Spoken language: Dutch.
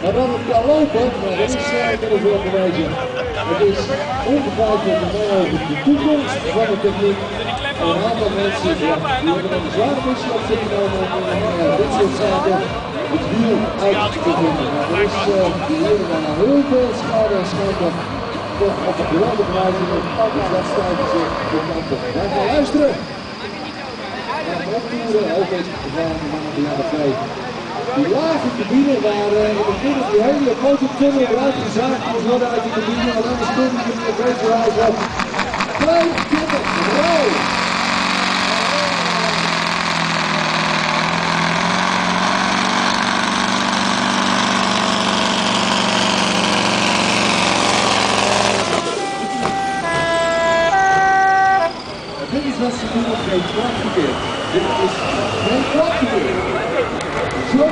Maar dat het kan lopen, dat is ervoor gewezen. Het is ongetwijfeld in mijn ogen de toekomst van de techniek. En een aantal mensen die hebben een zware missie op zich genomen om dit soort zaken het wiel uit te vinden. Maar er is hier heel veel schade en schande toch op een geweldige wijze. Dus dat stijgt zich de kant op. Wij gaan luisteren naar de optoeren, ook eens van de mannen die aan de vlees. Die lage cabine waar in het midden die hele grote tunnel eruit gezaagd moest worden uit de cabine, want anders kon je niet het racerijden op. 25 rood! Dit is wat ze doen op geen klapverkeer. Dit is geen klapverkeer. Zo!